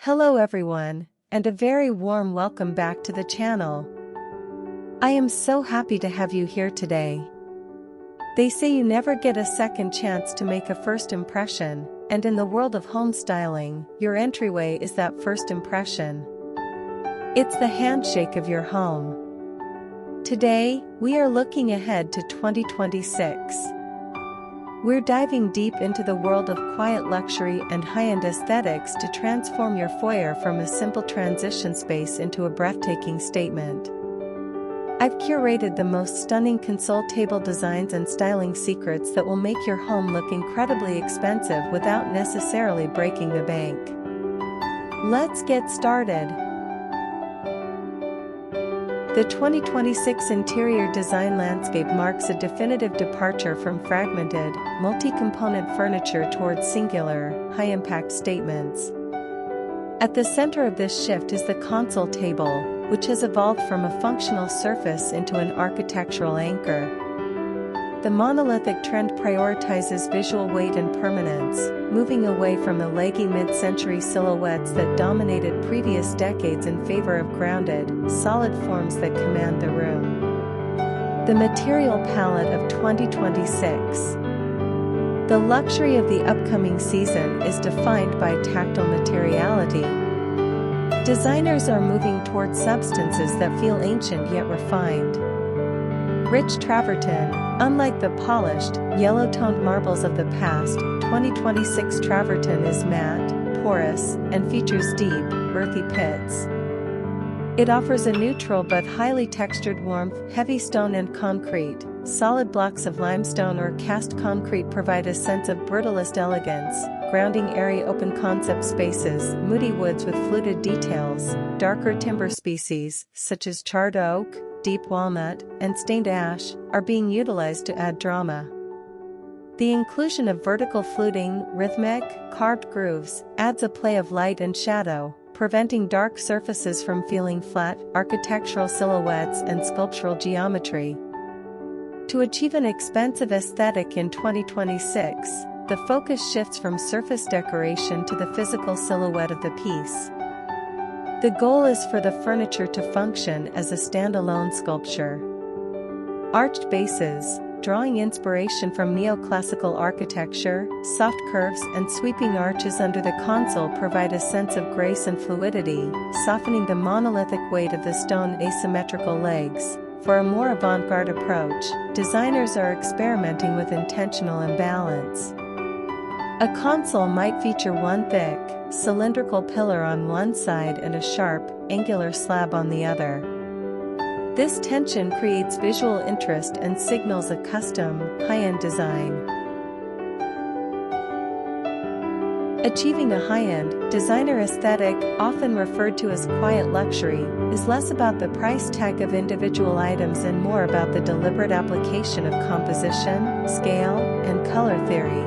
Hello everyone, and a very warm welcome back to the channel. I am so happy to have you here today. They say you never get a second chance to make a first impression, and in the world of home styling, your entryway is that first impression. It's the handshake of your home. Today, we are looking ahead to 2026. We're diving deep into the world of quiet luxury and high-end aesthetics to transform your foyer from a simple transition space into a breathtaking statement. I've curated the most stunning console table designs and styling secrets that will make your home look incredibly expensive without necessarily breaking the bank. Let's get started. The 2026 interior design landscape marks a definitive departure from fragmented, multi-component furniture towards singular, high-impact statements. At the center of this shift is the console table, which has evolved from a functional surface into an architectural anchor. The monolithic trend prioritizes visual weight and permanence, moving away from the leggy mid-century silhouettes that dominated previous decades in favor of grounded, solid forms that command the room. The material palette of 2026. The luxury of the upcoming season is defined by tactile materiality. Designers are moving towards substances that feel ancient yet refined. Rich travertine. Unlike the polished, yellow-toned marbles of the past, 2026 travertine is matte, porous, and features deep, earthy pits. It offers a neutral but highly textured warmth. Heavy stone and concrete, solid blocks of limestone or cast concrete provide a sense of brutalist elegance. Grounding airy open concept spaces, moody woods with fluted details, darker timber species, such as charred oak, deep walnut, and stained ash, are being utilized to add drama. The inclusion of vertical fluting, rhythmic, carved grooves, adds a play of light and shadow, preventing dark surfaces from feeling flat. Architectural silhouettes and sculptural geometry. To achieve an expensive aesthetic in 2026, the focus shifts from surface decoration to the physical silhouette of the piece. The goal is for the furniture to function as a standalone sculpture. Arched bases, drawing inspiration from neoclassical architecture, soft curves and sweeping arches under the console provide a sense of grace and fluidity, softening the monolithic weight of the stone asymmetrical legs. For a more avant-garde approach, designers are experimenting with intentional imbalance. A console might feature one thick, cylindrical pillar on one side and a sharp, angular slab on the other. This tension creates visual interest and signals a custom, high-end design. Achieving a high-end, designer aesthetic, often referred to as quiet luxury, is less about the price tag of individual items and more about the deliberate application of composition, scale, and color theory.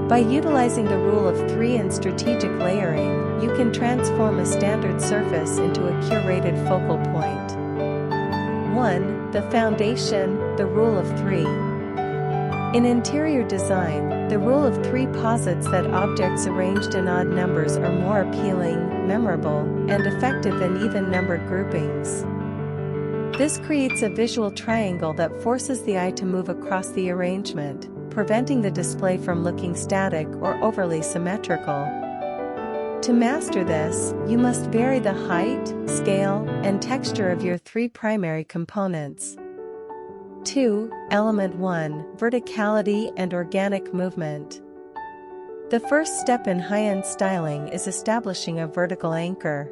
By utilizing the rule of three and strategic layering, you can transform a standard surface into a curated focal point. 1. The foundation, the rule of three. In interior design, the rule of three posits that objects arranged in odd numbers are more appealing, memorable, and effective than even-numbered groupings. This creates a visual triangle that forces the eye to move across the arrangement, preventing the display from looking static or overly symmetrical. To master this, you must vary the height, scale, and texture of your three primary components. 2. Element 1. Verticality and organic movement. The first step in high-end styling is establishing a vertical anchor.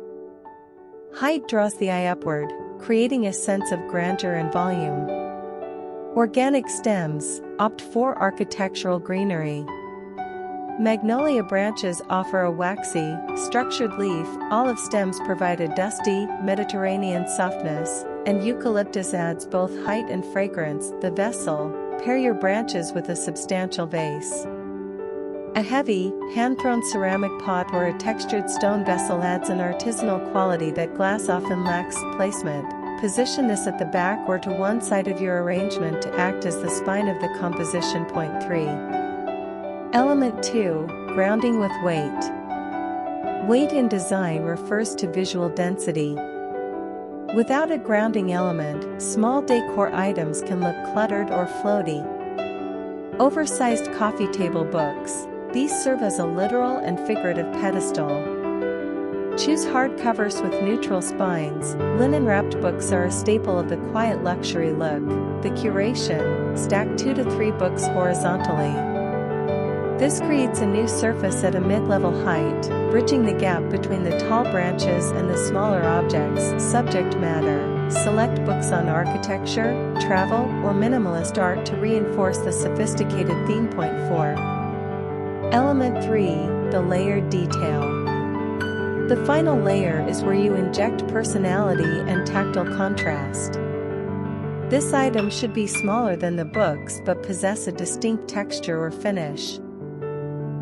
Height draws the eye upward, creating a sense of grandeur and volume. Organic stems opt for architectural greenery. Magnolia branches offer a waxy, structured leaf, olive stems provide a dusty, Mediterranean softness, and eucalyptus adds both height and fragrance. The vessel, pair your branches with a substantial vase. A heavy, hand-thrown ceramic pot or a textured stone vessel adds an artisanal quality that glass often lacks. Placement. Position this at the back or to one side of your arrangement to act as the spine of the composition. Point 3. Element 2. Grounding with weight. Weight in design refers to visual density. Without a grounding element, small decor items can look cluttered or floaty. Oversized coffee table books. These serve as a literal and figurative pedestal. Choose hardcovers with neutral spines. Linen-wrapped books are a staple of the quiet luxury look. The curation. Stack 2 to 3 books horizontally. This creates a new surface at a mid-level height, bridging the gap between the tall branches and the smaller objects. Subject matter. Select books on architecture, travel, or minimalist art to reinforce the sophisticated theme. Point 4. Element 3. The layered detail. The final layer is where you inject personality and tactile contrast. This item should be smaller than the books but possess a distinct texture or finish.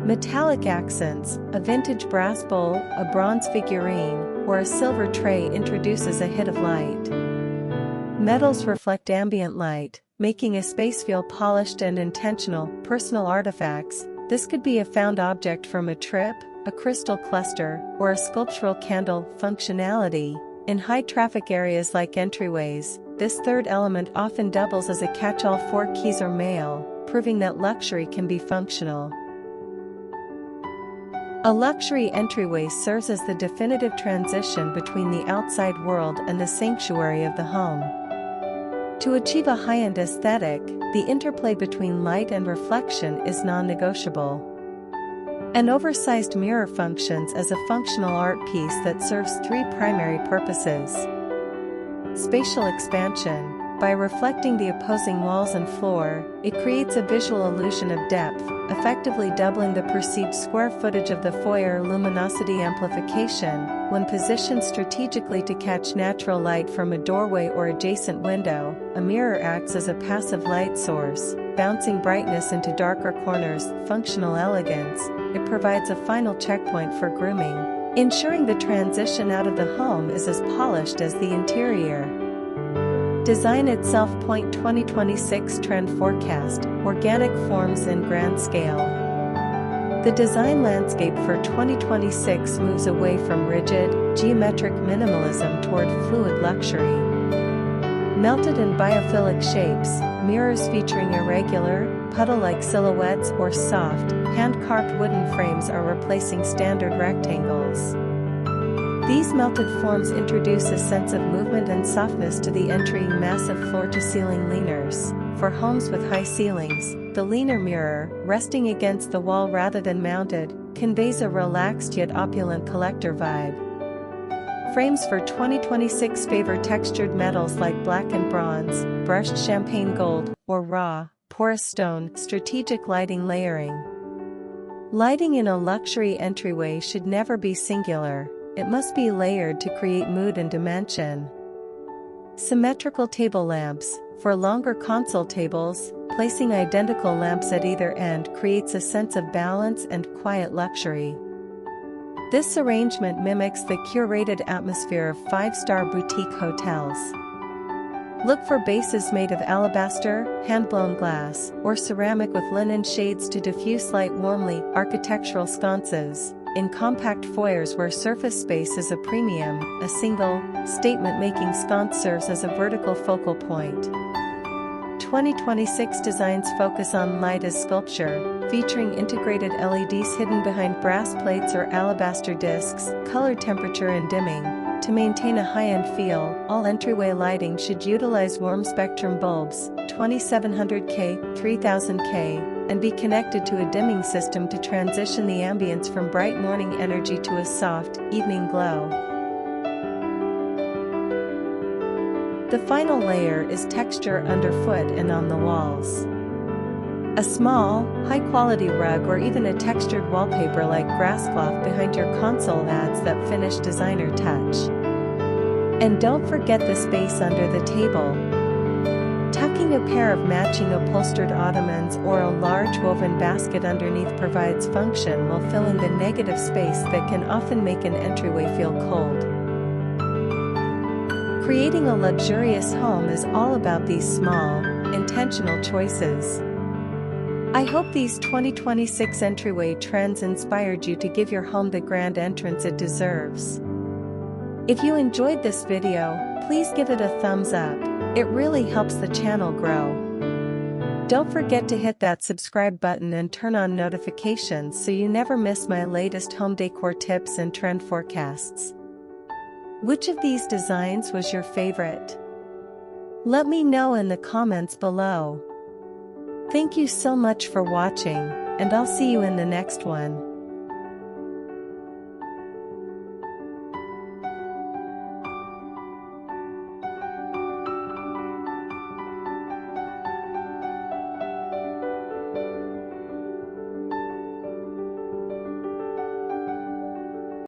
Metallic accents. A vintage brass bowl, a bronze figurine, or a silver tray introduces a hit of light. Metals reflect ambient light, making a space feel polished and intentional. Personal artifacts. This could be a found object from a trip, a crystal cluster, or a sculptural candle. Functionality. In high-traffic areas like entryways, this third element often doubles as a catch-all for keys or mail, proving that luxury can be functional. A luxury entryway serves as the definitive transition between the outside world and the sanctuary of the home. To achieve a high-end aesthetic, the interplay between light and reflection is non-negotiable. An oversized mirror functions as a functional art piece that serves 3 primary purposes. Spatial expansion. By reflecting the opposing walls and floor, it creates a visual illusion of depth, effectively doubling the perceived square footage of the foyer. Luminosity amplification. When positioned strategically to catch natural light from a doorway or adjacent window, a mirror acts as a passive light source, bouncing brightness into darker corners. Functional elegance. It provides a final checkpoint for grooming, ensuring the transition out of the home is as polished as the interior. Design itself. 2026 Trend Forecast. Organic forms in grand scale. The design landscape for 2026 moves away from rigid, geometric minimalism toward fluid luxury. Melted and biophilic shapes, mirrors featuring irregular, puddle-like silhouettes or soft, hand-carved wooden frames are replacing standard rectangles. These melted forms introduce a sense of movement and softness to the entry. Massive floor-to-ceiling leaners. For homes with high ceilings, the leaner mirror, resting against the wall rather than mounted, conveys a relaxed yet opulent collector vibe. Frames for 2026 favor textured metals like black and bronze, brushed champagne gold, or raw, porous stone. Strategic lighting layering. Lighting in a luxury entryway should never be singular. It must be layered to create mood and dimension. Symmetrical table lamps. For longer console tables, placing identical lamps at either end creates a sense of balance and quiet luxury. This arrangement mimics the curated atmosphere of 5-star boutique hotels. Look for bases made of alabaster, hand-blown glass, or ceramic with linen shades to diffuse light warmly. Architectural sconces. In compact foyers where surface space is a premium, a single, statement-making sconce serves as a vertical focal point. 2026 designs focus on light as sculpture, featuring integrated LEDs hidden behind brass plates or alabaster discs, color temperature and dimming. To maintain a high-end feel, all entryway lighting should utilize warm spectrum bulbs, 2700K, 3000K, and be connected to a dimming system to transition the ambience from bright morning energy to a soft, evening glow. The final layer is texture underfoot and on the walls. A small, high-quality rug or even a textured wallpaper like grass cloth behind your console adds that finished designer touch. And don't forget the space under the table. Tucking a pair of matching upholstered ottomans or a large woven basket underneath provides function while filling the negative space that can often make an entryway feel cold. Creating a luxurious home is all about these small, intentional choices. I hope these 2026 entryway trends inspired you to give your home the grand entrance it deserves. If you enjoyed this video, please give it a thumbs up. It really helps the channel grow. Don't forget to hit that subscribe button and turn on notifications so you never miss my latest home decor tips and trend forecasts. Which of these designs was your favorite? Let me know in the comments below. Thank you so much for watching, and I'll see you in the next one.